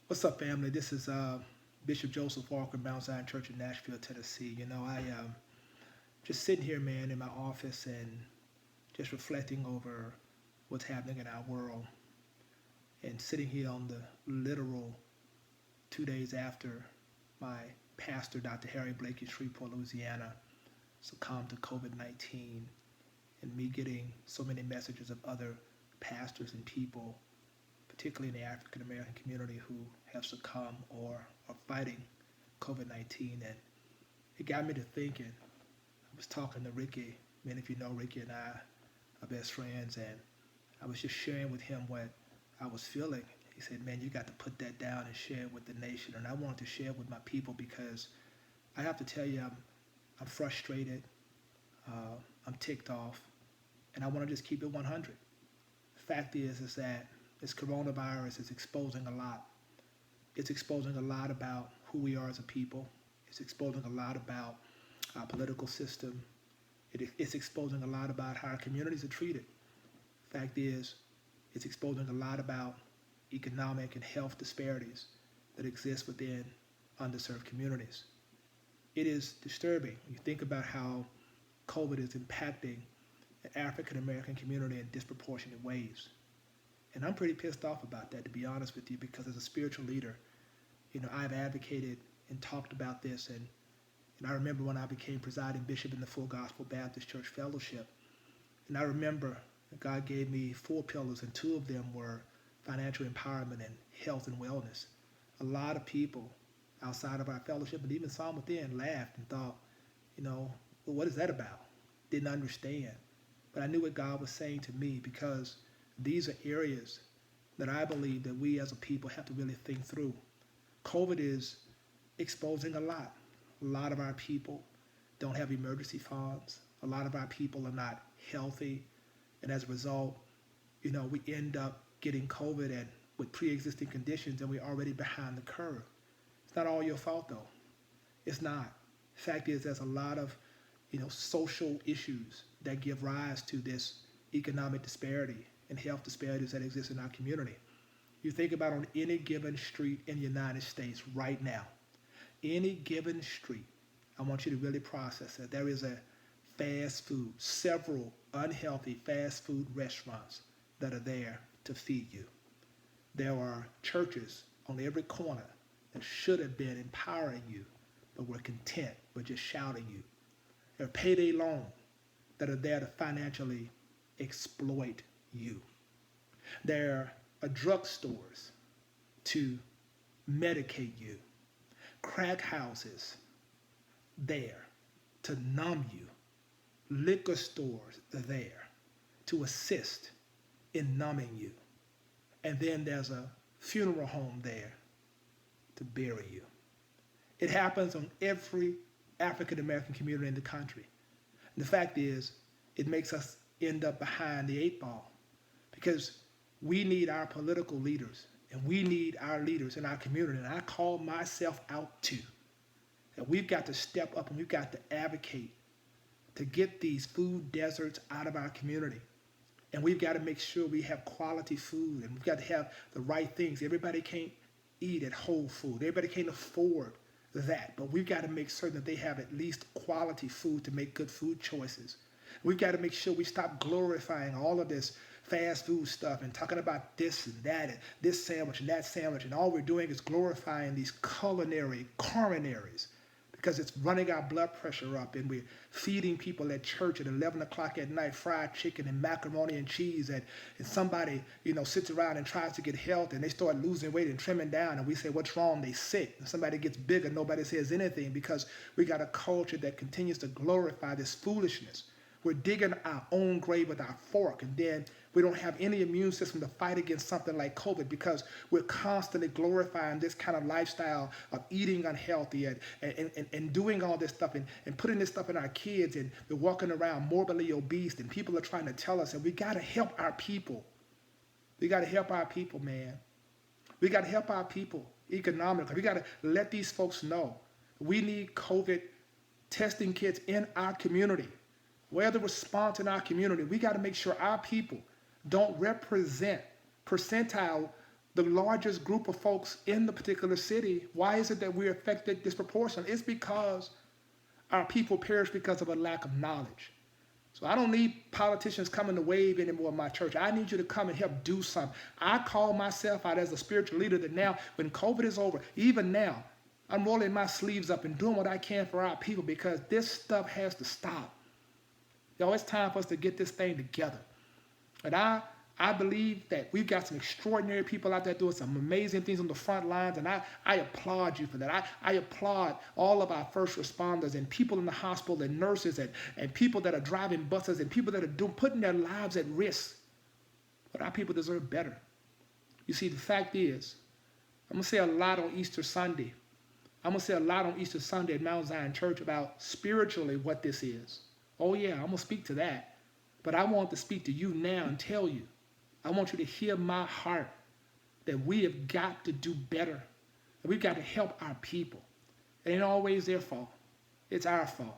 What's up, family? This is Bishop Joseph Walker, Mount Zion Church in Nashville, Tennessee. I just sitting here, man, in my office and just reflecting over what's happening in our world, and sitting here on the literal 2 days after my pastor, Dr. Harry Blake in Shreveport, Louisiana, succumbed to COVID-19, and me getting so many messages of other pastors and people, particularly in the African American community, who have succumbed or are fighting COVID-19. And it got me to thinking. I was talking to Rickey. Many of you know Rickey and I are best friends, and I was just sharing with him what I was feeling. He said, "Man, you got to put that down and share it with the nation." And I wanted to share it with my people because I have to tell you, I'm frustrated, uh, I'm ticked off, and I want to just keep it 100. The fact is that this coronavirus is exposing a lot. It's exposing a lot about who we are as a people. It's exposing a lot about our political system. It's exposing a lot about how our communities are treated. Fact is, it's exposing a lot about economic and health disparities that exist within underserved communities. It is disturbing when you think about how COVID is impacting the African American community in disproportionate ways. And I'm pretty pissed off about that, to be honest with you, because as a spiritual leader, I've advocated and talked about this. And I remember when I became presiding bishop in the Full Gospel Baptist Church Fellowship. And I remember God gave me 4 pillars, and 2 of them were financial empowerment and health and wellness. A lot of people outside of our fellowship, and even some within, laughed and thought, well, what is that about? Didn't understand. But I knew what God was saying to me, because these are areas that I believe that we as a people have to really think through. COVID is exposing a lot. A lot of our people don't have emergency funds. A lot of our people are not healthy. And as a result, we end up getting COVID and with pre-existing conditions, and we're already behind the curve. It's not all your fault, though. It's not. The fact is, there's a lot of, social issues that give rise to this economic disparity and health disparities that exist in our community. You think about on any given street in the United States right now, any given street, I want you to really process that. There is a fast food, several unhealthy fast food restaurants that are there to feed you. There are churches on every corner that should have been empowering you, but were content with just shouting you. There are payday loans that are there to financially exploit you. There are drugstores to medicate you. Crack houses there to numb you. Liquor stores there to assist in numbing you. And then there's a funeral home there to bury you. It happens on every African American community in the country. And the fact is, it makes us end up behind the 8 ball, because we need our political leaders, and we need our leaders in our community. And I call myself out too. That we've got to step up and we've got to advocate to get these food deserts out of our community. And we've got to make sure we have quality food, and we've got to have the right things. Everybody can't eat at Whole Food. Everybody can't afford that. But we've got to make certain that they have at least quality food to make good food choices. We've got to make sure we stop glorifying all of this fast food stuff and talking about this and that and this sandwich and that sandwich. And all we're doing is glorifying these culinary coronaries, because it's running our blood pressure up, and we're feeding people at church at 11 o'clock at night fried chicken and macaroni and cheese, and somebody sits around and tries to get healthy, and they start losing weight and trimming down, and we say, what's wrong? They sick. And somebody gets bigger, nobody says anything, because we got a culture that continues to glorify this foolishness. We're digging our own grave with our fork, and then we don't have any immune system to fight against something like COVID, because we're constantly glorifying this kind of lifestyle of eating unhealthy and doing all this stuff and putting this stuff in our kids, and we're walking around morbidly obese, and people are trying to tell us, and we got to help our people. We got to help our people, man. We got to help our people economically. We got to let these folks know we need COVID testing kits in our community. Where the response in our community, we got to make sure our people don't represent percentile the largest group of folks in the particular city, why is it that we're affected disproportionately? It's because our people perish because of a lack of knowledge. So I don't need politicians coming to wave anymore in my church. I need you to come and help do something. I call myself out as a spiritual leader that now, when COVID is over, even now, I'm rolling my sleeves up and doing what I can for our people because this stuff has to stop. Yo, it's time for us to get this thing together. And I believe that we've got some extraordinary people out there doing some amazing things on the front lines, and I applaud you for that. I applaud all of our first responders and people in the hospital and nurses and people that are driving buses and people that are putting their lives at risk. But our people deserve better. You see, the fact is, I'm going to say a lot on Easter Sunday. I'm going to say a lot on Easter Sunday at Mount Zion Church about spiritually what this is. Oh yeah, I'm going to speak to that. But I want to speak to you now and tell you, I want you to hear my heart that we have got to do better. And we've got to help our people. It ain't always their fault. It's our fault.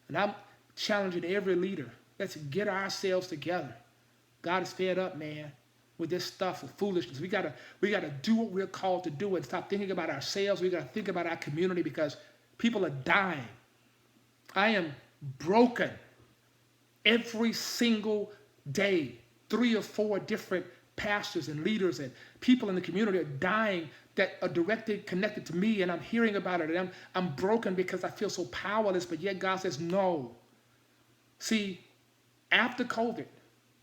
And I'm challenging every leader. Let's get ourselves together. God is fed up, man, with this stuff of foolishness. We gotta do what we're called to do and stop thinking about ourselves. We gotta think about our community because people are dying. I am broken every single day. 3 or 4 different pastors and leaders and people in the community are dying that are directly connected to me, and I'm hearing about it, and I'm broken because I feel so powerless, but yet God says no. See, after COVID,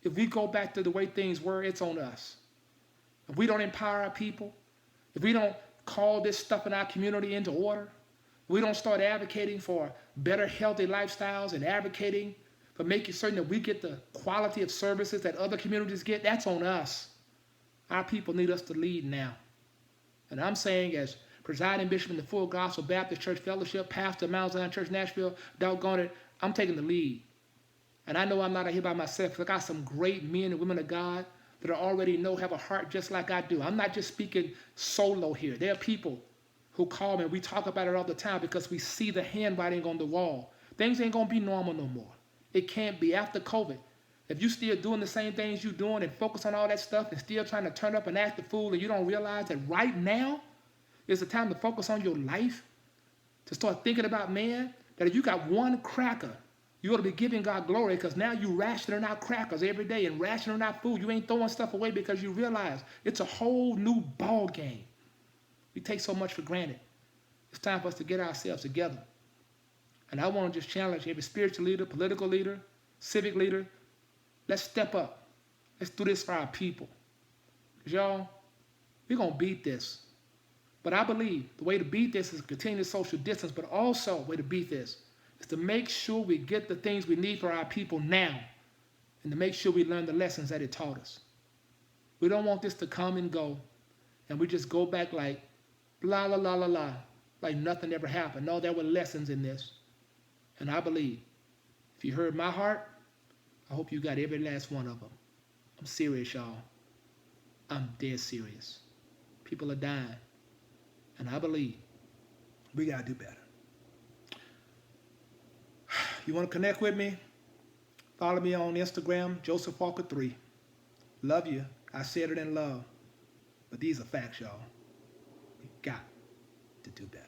if we go back to the way things were, it's on us. If we don't empower our people, if we don't call this stuff in our community into order, if we don't start advocating for better, healthy lifestyles and advocating for making certain that we get the quality of services that other communities get, that's on us. Our people need us to lead now. And I'm saying, as presiding bishop in the Full Gospel Baptist Church Fellowship, pastor of Mount Zion Church Nashville, doggone it, I'm taking the lead. And I know I'm not here by myself. I got some great men and women of God that I already know have a heart just like I do. I'm not just speaking solo here. There are people who call me and we talk about it all the time because we see the handwriting on the wall. Things ain't going to be normal no more. It can't be after COVID. If you still doing the same things you're doing and focus on all that stuff and still trying to turn up and act a fool and you don't realize that right now is the time to focus on your life, to start thinking about, man, that if you got one cracker, you ought to be giving God glory because now you rationing out crackers every day and rationing out food. You ain't throwing stuff away because you realize it's a whole new ball game. We take so much for granted. It's time for us to get ourselves together. And I want to just challenge every spiritual leader, political leader, civic leader. Let's step up. Let's do this for our people. Because y'all, we're going to beat this. But I believe the way to beat this is to continue to social distance, but also the way to beat this is to make sure we get the things we need for our people now and to make sure we learn the lessons that it taught us. We don't want this to come and go and we just go back like blah, la, la, la, la, like nothing ever happened. No, there were lessons in this. And I believe, if you heard my heart, I hope you got every last one of them. I'm serious, y'all. I'm dead serious. People are dying. And I believe we got to do better. You want to connect with me? Follow me on Instagram, Joseph Walker 3. Love you. I said it in love. But these are facts, y'all. We got to do better.